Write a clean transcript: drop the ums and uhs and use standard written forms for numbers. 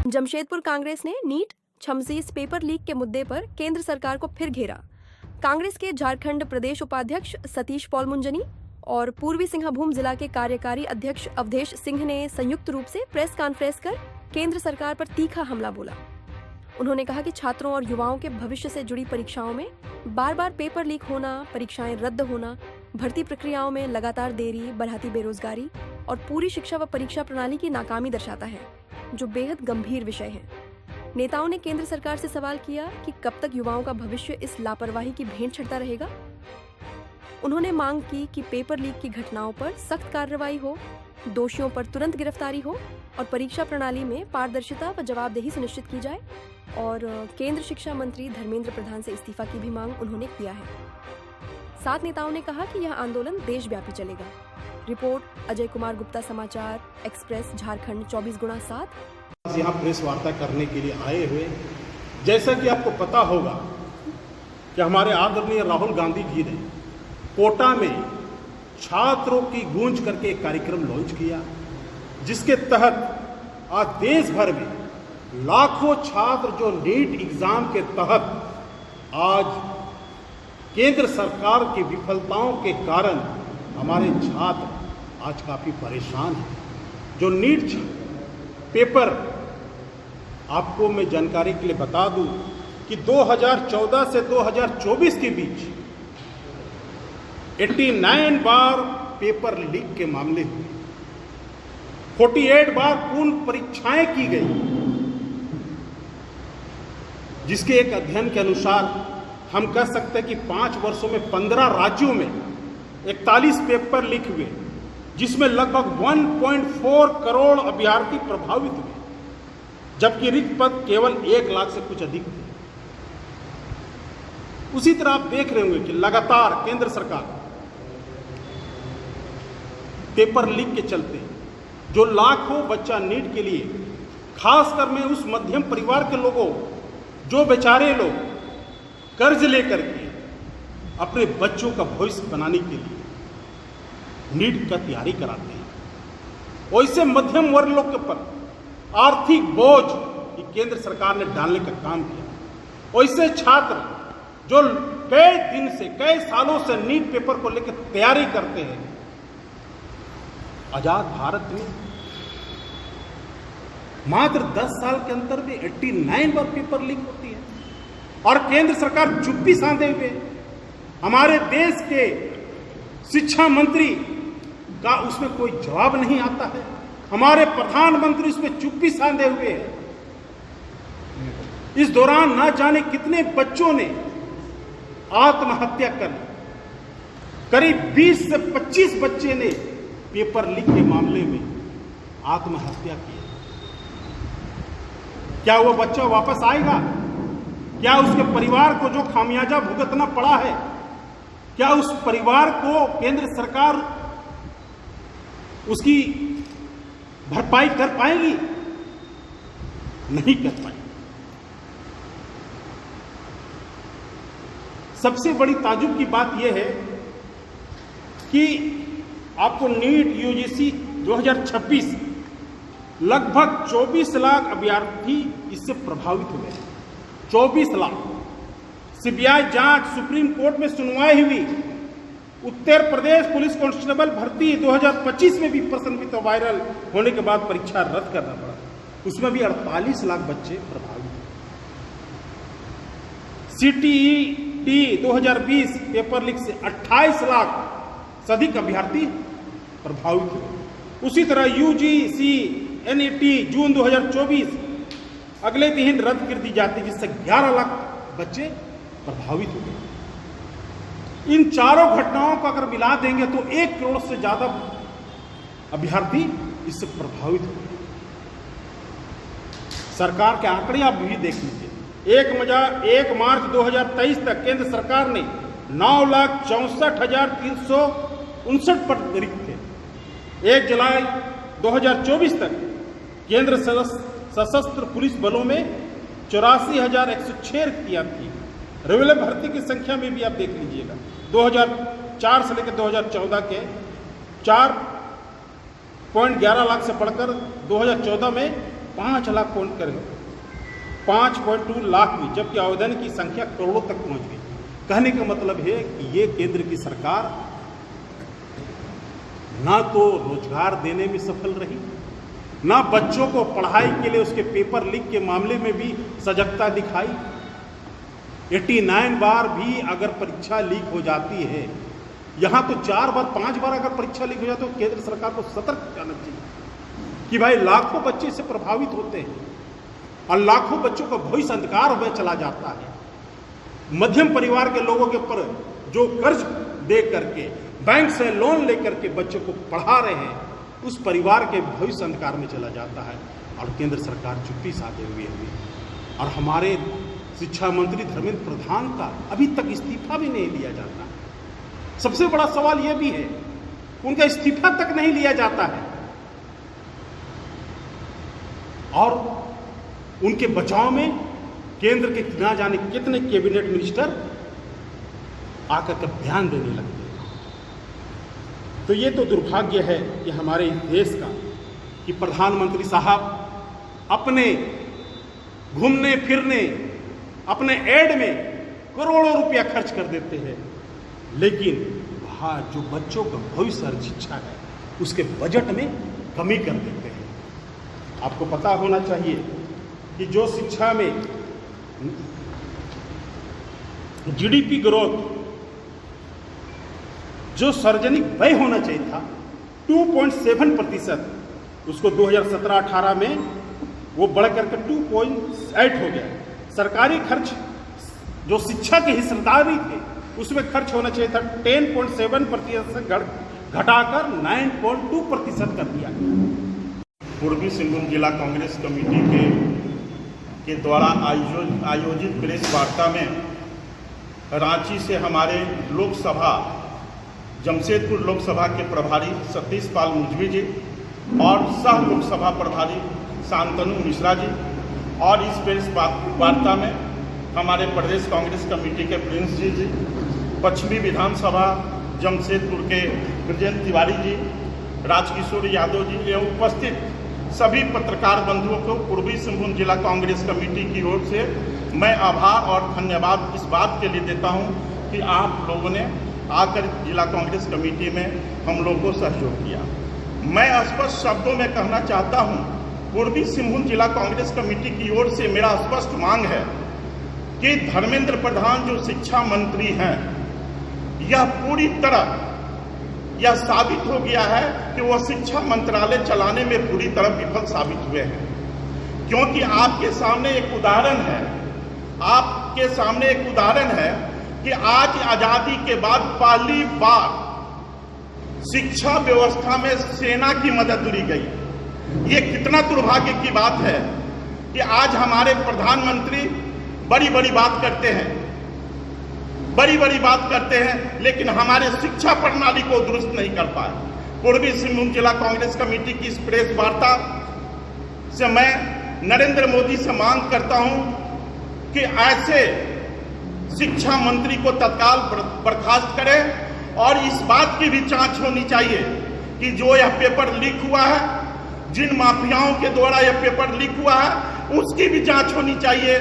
जमशेदपुर कांग्रेस ने NEET छमसीस paper leak के मुद्दे पर केंद्र सरकार को फिर घेरा। कांग्रेस के झारखंड प्रदेश उपाध्यक्ष सतीश पॉल मुंजनी और पूर्वी सिंहभूम जिला के कार्यकारी अध्यक्ष अवधेश सिंह ने संयुक्त रूप से प्रेस कॉन्फ्रेंस कर केंद्र सरकार पर तीखा हमला बोला। उन्होंने कहा कि छात्रों और युवाओं के भविष्य से जुड़ी परीक्षाओं में बार बार पेपर लीक होना, परीक्षाएं रद्द होना, भर्ती प्रक्रियाओं में लगातार देरी, बढ़ती बेरोजगारी और पूरी शिक्षा व परीक्षा प्रणाली की नाकामी दर्शाता है, जो बेहद गंभीर विषय है। नेताओं ने केंद्र सरकार से सवाल किया कि कब तक युवाओं का भविष्य इस लापरवाही की भेंट चढ़ता रहेगा। उन्होंने मांग की कि पेपर लीक की घटनाओं पर सख्त कार्रवाई हो, दोषियों पर तुरंत गिरफ्तारी हो और परीक्षा प्रणाली में पारदर्शिता व जवाबदेही सुनिश्चित की जाए। और केंद्र शिक्षा मंत्री धर्मेंद्र प्रधान से इस्तीफा की भी मांग उन्होंने किया है। सात नेताओं ने कहा कि यह आंदोलन देशव्यापी चलेगा। रिपोर्ट अजय कुमार गुप्ता, समाचार एक्सप्रेस, झारखंड 24x7। यहाँ प्रेस वार्ता करने के लिए आए हुए, जैसा कि आपको पता होगा कि हमारे आदरणीय राहुल गांधी जी ने कोटा में छात्रों की गूंज करके एक कार्यक्रम लॉन्च किया, जिसके तहत आज देश भर में लाखों छात्र जो नीट एग्जाम के तहत आज केंद्र सरकार की विफलताओं के कारण हमारे छात्र आज काफ़ी परेशान हैं। जो नीट पेपर, आपको मैं जानकारी के लिए बता दूं कि 2014 से 2024 के बीच 89 बार पेपर लीक के मामले हुए, 48 बार पूर्ण परीक्षाएं की गई, जिसके एक अध्ययन के अनुसार हम कह सकते हैं कि 5 वर्षों में 15 राज्यों में 41 पेपर लीक हुए, जिसमें लगभग 1.4 करोड़ अभ्यर्थी प्रभावित हुए, जबकि रिक्त पद केवल 1 लाख से कुछ अधिक थे। उसी तरह आप देख रहे होंगे कि लगातार केंद्र सरकार पेपर लीक के चलते जो लाखों बच्चा नीट के लिए, खासकर में उस मध्यम परिवार के लोगों, जो बेचारे लोग कर्ज लेकर के अपने बच्चों का भविष्य बनाने के लिए नीट का तैयारी कराते हैं, वैसे मध्यम वर्ग लोग के ऊपर आर्थिक बोझ केंद्र सरकार ने डालने का काम किया। वैसे छात्र जो कई दिन से, कई सालों से नीट पेपर को लेकर तैयारी करते हैं, आजाद भारत में मात्र 10 साल के अंतर में 89 बार पेपर लीक होती है और केंद्र सरकार चुप्पी साधे हुए, हमारे देश के शिक्षा मंत्री का उसमें कोई जवाब नहीं आता है, हमारे प्रधानमंत्री उसमें चुप्पी साधे हुए हैं। इस दौरान ना जाने कितने बच्चों ने आत्महत्या कर ली, करीब 20 से 25 बच्चे ने पेपर लीक के मामले में आत्महत्या की। क्या वो बच्चा वापस आएगा? क्या उसके परिवार को जो खामियाजा भुगतना पड़ा है, क्या उस परिवार को केंद्र सरकार उसकी भरपाई कर पाएगी? नहीं कर पाएगी। सबसे बड़ी ताजुब की बात यह है कि आपको नीट यूजीसी 2026 लगभग 24 लाख अभ्यर्थी इससे प्रभावित हुए हैं। 24 लाख। सीबीआई जांच, सुप्रीम कोर्ट में सुनवाई हुई, उत्तर प्रदेश पुलिस कांस्टेबल भर्ती 2025 में भी प्रश्न वायरल होने के बाद परीक्षा रद्द करना पड़ा, उसमें भी 48 लाख बच्चे प्रभावित हुए। सीटीईटी 2020 पेपर लीक से 28 लाख से अधिक अभ्यर्थी प्रभावित हुए। उसी तरह यूजीसी एनईटी जून 2024 अगले दिन रद्द कर दी जाती, जिससे 11 लाख बच्चे प्रभावित हुए। इन चारों घटनाओं को अगर मिला देंगे तो 1 करोड़ से ज्यादा अभ्यर्थी इससे प्रभावित हुए। सरकार के आंकड़े आप भी देख लीजिए। 1 मार्च 2023 तक केंद्र सरकार ने 9,64,359 पद रिक्त थे। 1 जुलाई 2024 तक केंद्र सशस्त्र पुलिस बलों में 84,106 रिक्तियां थी। रेलवे भर्ती की संख्या में भी आप देख लीजिएगा, 2004 से लेकर 2014 के 4.11 लाख से बढ़कर 2014 में 5 लाख पॉइंट कर 5.2 लाख भी, जबकि आवेदन की संख्या करोड़ों तक पहुंच गई। कहने का मतलब है कि ये केंद्र की सरकार ना तो रोजगार देने में सफल रही, ना बच्चों को पढ़ाई के लिए उसके पेपर लीक के मामले में भी सजगता दिखाई। 89 बार भी अगर परीक्षा लीक हो जाती है, यहां तो 4 बार 5 बार अगर परीक्षा लीक हो जाती है तो केंद्र सरकार को सतर्क रहना चाहिए कि भाई लाखों बच्चे इससे प्रभावित होते हैं और लाखों बच्चों का भविष्य अंधकार में चला जाता है। मध्यम परिवार के लोगों के ऊपर जो कर्ज दे करके, बैंक से लोन लेकर के बच्चों को पढ़ा रहे हैं, उस परिवार के भविष्य अंधकार में चला जाता है और केंद्र सरकार चुप्पी साधे हुए है। और हमारे शिक्षा मंत्री धर्मेंद्र प्रधान का अभी तक इस्तीफा भी नहीं लिया जाता। सबसे बड़ा सवाल यह भी है, उनका इस्तीफा तक नहीं लिया जाता है और उनके बचाव में केंद्र के ना जाने कितने कैबिनेट मिनिस्टर आकर के बयान देने लगते हैं। तो ये तो दुर्भाग्य है कि हमारे इस देश का कि प्रधानमंत्री साहब अपने घूमने फिरने, अपने एड में करोड़ों रुपया खर्च कर देते हैं, लेकिन वहाँ जो बच्चों का भविष्य और शिक्षा है उसके बजट में कमी कर देते हैं। आपको पता होना चाहिए कि जो शिक्षा में जीडीपी ग्रोथ, जो सार्वजनिक व्यय होना चाहिए था 2.7%, उसको 2017-18 में वो बढ़ करके 2.8 हो गया। सरकारी खर्च जो शिक्षा की हिस्सेदारी थे उसमें खर्च होना चाहिए था 10.7% से घटाकर 9.2% कर दिया गया। पूर्वी सिंहभूम जिला कांग्रेस कमेटी के द्वारा आयोजित प्रेस वार्ता में रांची से हमारे लोकसभा जमशेदपुर लोकसभा के प्रभारी सतीश पाल मुजवी जी और सह लोकसभा प्रभारी शांतनु मिश्रा जी, और इस प्रेस वार्ता में हमारे प्रदेश कांग्रेस कमेटी के प्रिंस जी, पश्चिमी विधानसभा जमशेदपुर के ब्रजेंद्र तिवारी जी, राजकिशोर यादव जी एवं उपस्थित सभी पत्रकार बंधुओं को पूर्वी सिंहभूम जिला कांग्रेस कमेटी की ओर से मैं आभार और धन्यवाद इस बात के लिए देता हूं कि आप लोगों ने आकर जिला कांग्रेस कमेटी में हम लोगों को सहयोग किया। मैं स्पष्ट शब्दों में कहना चाहता हूं, पूर्वी सिंहभूम जिला कांग्रेस कमेटी की ओर से मेरा स्पष्ट मांग है कि धर्मेंद्र प्रधान जो शिक्षा मंत्री हैं, यह पूरी तरह यह साबित हो गया है कि वह शिक्षा मंत्रालय चलाने में पूरी तरह विफल साबित हुए हैं। क्योंकि आपके सामने एक उदाहरण है, कि आज आजादी के बाद पहली बार शिक्षा व्यवस्था में सेना की मदद ली गई। ये कितना दुर्भाग्य की बात है कि आज हमारे प्रधानमंत्री बड़ी बड़ी बात करते हैं लेकिन हमारे शिक्षा प्रणाली को दुरुस्त नहीं कर पाए। पूर्वी सिंहभूम जिला कांग्रेस कमेटी की इस प्रेस वार्ता से मैं नरेंद्र मोदी से मांग करता हूं कि ऐसे शिक्षा मंत्री को तत्काल बर्खास्त करें और इस बात की भी जांच होनी चाहिए कि जो यह पेपर लीक हुआ है, जिन माफियाओं के द्वारा यह पेपर लीक हुआ है, उसकी भी जांच होनी चाहिए।